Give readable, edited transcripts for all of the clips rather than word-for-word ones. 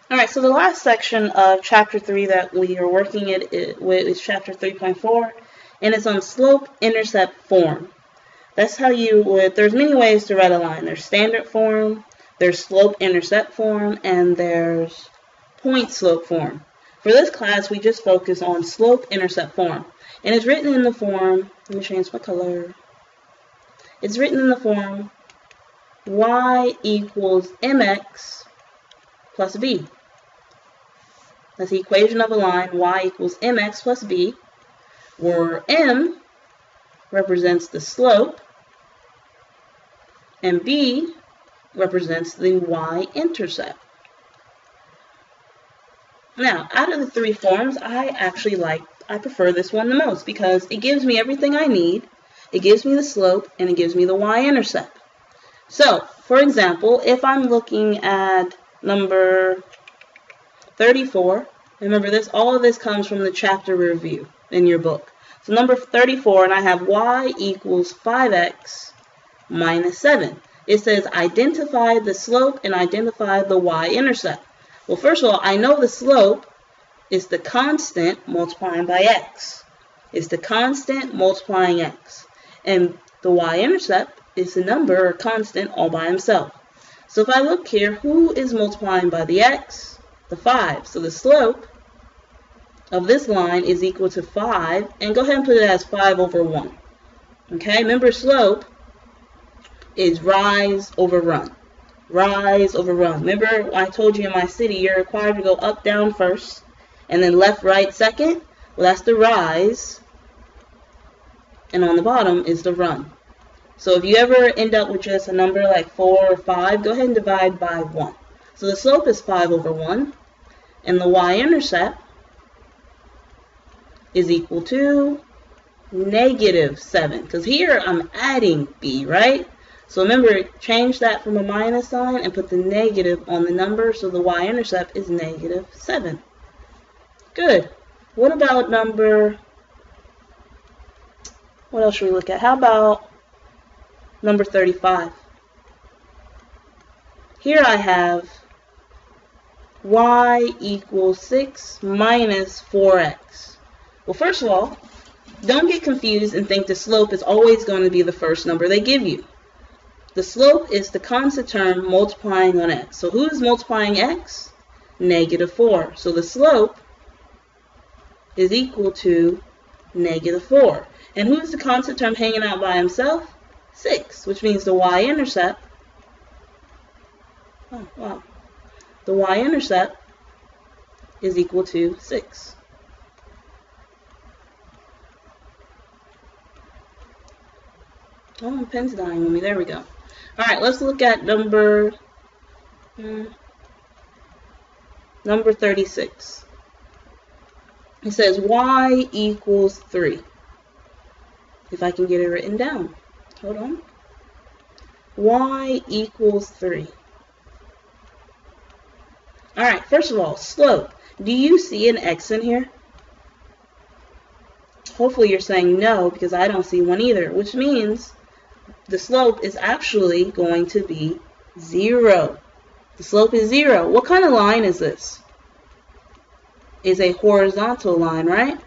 Alright, so the last section of Chapter 3 that we are working with is Chapter 3.4, and it's on slope-intercept form. That's how you would, there's many ways to write a line. There's standard form, there's slope-intercept form, and there's point-slope form. For this class, we just focus on slope-intercept form. And it's written in the form, let me change my color. It's written in the form y equals mx plus b. That's the equation of a line, y equals mx plus b, where m represents the slope, and b represents the y-intercept. Now, out of the three forms, I prefer this one the most because it gives me everything I need. It gives me the slope, and it gives me the y-intercept. So, for example, if I'm looking at number 34, remember this, all of this comes from the chapter review in your book. So number 34, and I have y equals 5x minus 7. It says identify the slope and identify the y-intercept. Well, first of all, I know the slope is the constant multiplying by x. It's the constant multiplying x. And the y-intercept is the number or constant all by himself. So if I look here, who is multiplying by the x? The 5. So the slope of this line is equal to 5, and go ahead and put it as 5 over 1. Okay, remember slope is rise over run. Rise over run. Remember I told you in my city you're required to go up, down first, and then left, right second? Well, that's the rise, and on the bottom is the run. So if you ever end up with just a number like 4 or 5, go ahead and divide by 1. So the slope is 5 over 1, and the y-intercept is equal to negative 7. Because here I'm adding b, right? So remember, change that from a minus sign and put the negative on the number, so the y-intercept is negative 7. Good. What about what else should we look at? How about number 35? Here I have y equals 6 minus 4x. Well, first of all, don't get confused and think the slope is always going to be the first number they give you. The slope is the constant term multiplying on x. So who is multiplying x? Negative 4. So the slope is equal to negative 4. And who's the constant term hanging out by himself? 6, which means the y-intercept, the y-intercept is equal to 6. Oh, my pen's dying on me. There we go. Alright, let's look at number 36. It says y equals 3. If I can get it written down. Hold on. Y equals 3. Alright, first of all, slope. Do you see an x in here? Hopefully you're saying no, because I don't see one either, which means the slope is actually going to be 0. The slope is 0. What kind of line is this? It's a horizontal line, right?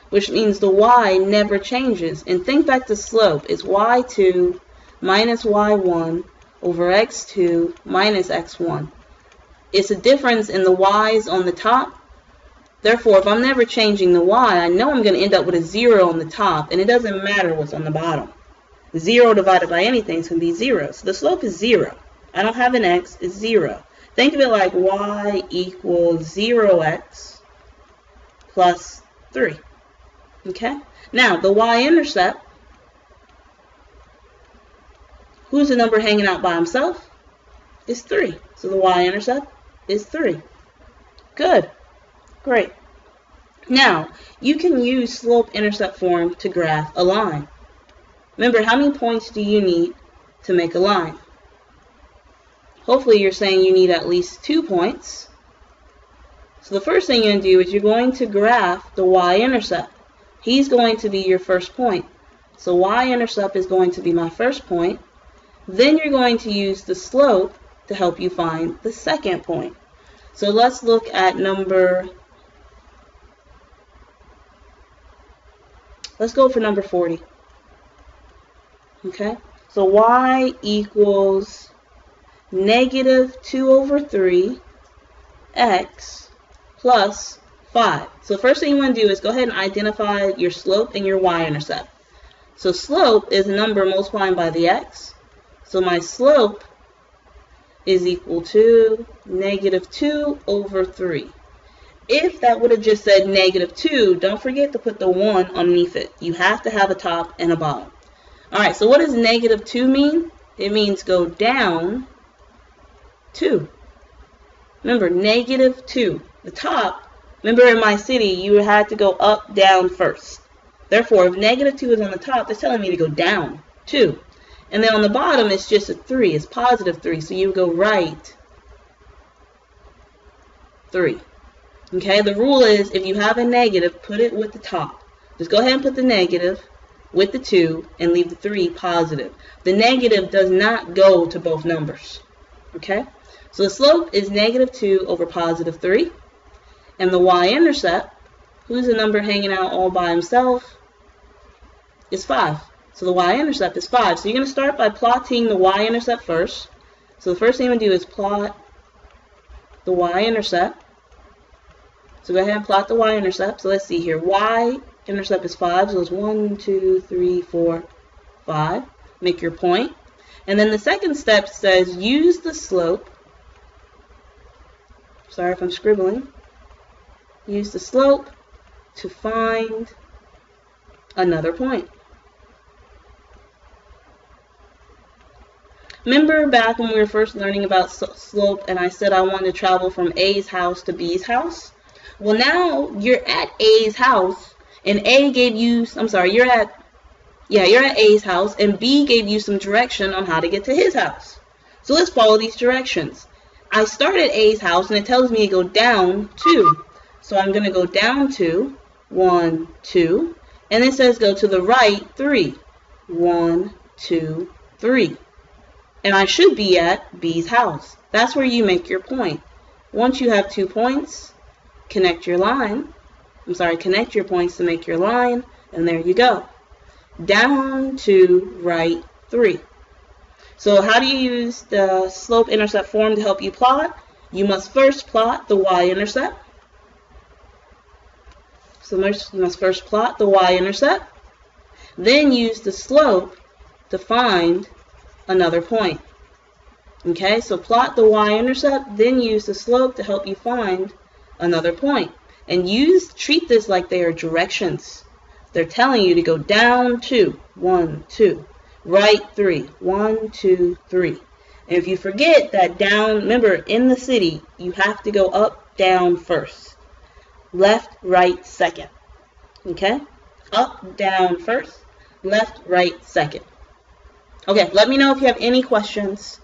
Which means the y never changes. And think back to slope. It's y2 minus y1 over x2 minus x1. It's a difference in the y's on the top. Therefore, if I'm never changing the y, I know I'm going to end up with a 0 on the top, and it doesn't matter what's on the bottom. 0 divided by anything is going to be 0. So the slope is 0. I don't have an x, it's 0. Think of it like y equals 0x plus 3. Okay? Now, the y-intercept, who's the number hanging out by himself? It's 3. So the y-intercept is 3. Good. Great. Now, you can use slope-intercept form to graph a line. Remember, how many points do you need to make a line? Hopefully you're saying you need at least 2 points. So the first thing you're going to do is you're going to graph the y-intercept. He's going to be your first point. So y-intercept is going to be my first point. Then you're going to use the slope to help you find the second point. So let's look at let's go for number 40. Okay, so y equals negative 2 over 3 x plus 5. So first thing you want to do is go ahead and identify your slope and your y-intercept. So slope is a number multiplying by the x. So my slope is equal to negative 2 over 3. If that would have just said negative 2, don't forget to put the 1 underneath it. You have to have a top and a bottom. Alright, so what does negative 2 mean? It means go down 2. Remember, negative 2. The top, remember in my city, you had to go up, down first. Therefore, if negative 2 is on the top, it's telling me to go down 2. And then on the bottom, it's just a 3. It's positive 3. So you go right 3. Okay, the rule is if you have a negative, put it with the top. Just go ahead and put the negative with the 2 and leave the 3 positive. The negative does not go to both numbers. Okay, so the slope is negative 2 over positive 3. And the y-intercept, who's a number hanging out all by himself, is 5. So the y-intercept is 5. So you're going to start by plotting the y-intercept first. So the first thing I'm going to do is plot the y-intercept. So go ahead and plot the y-intercept. So let's see here. Y-intercept is 5. So it's 1, 2, 3, 4, 5. Make your point. And then the second step says use the slope. Sorry if I'm scribbling. Use the slope to find another point. Remember back when we were first learning about slope and I said I wanted to travel from A's house to B's house? Well, now you're at A's house and A gave you, you're at A's house and B gave you some direction on how to get to his house. So let's follow these directions. I start at A's house and it tells me to go down 2. So I'm going to go down 2, 1, 2, and it says go to the right 3, 1, 2, 3. And I should be at B's house. That's where you make your point. Once you have 2 points, connect your points to make your line, and there you go. Down 2, right 3. So how do you use the slope-intercept form to help you plot? You must first plot the y-intercept. So you must first plot the y-intercept, then use the slope to find another point. Okay, so plot the y-intercept, then use the slope to help you find another point. And treat this like they are directions. They're telling you to go down 2, 1, 2, right 3, 1, 2, 3. And if you forget that down, remember in the city, you have to go up, down first. Left, right, second. Okay? Up, down first. Left, right, second. Okay, let me know if you have any questions.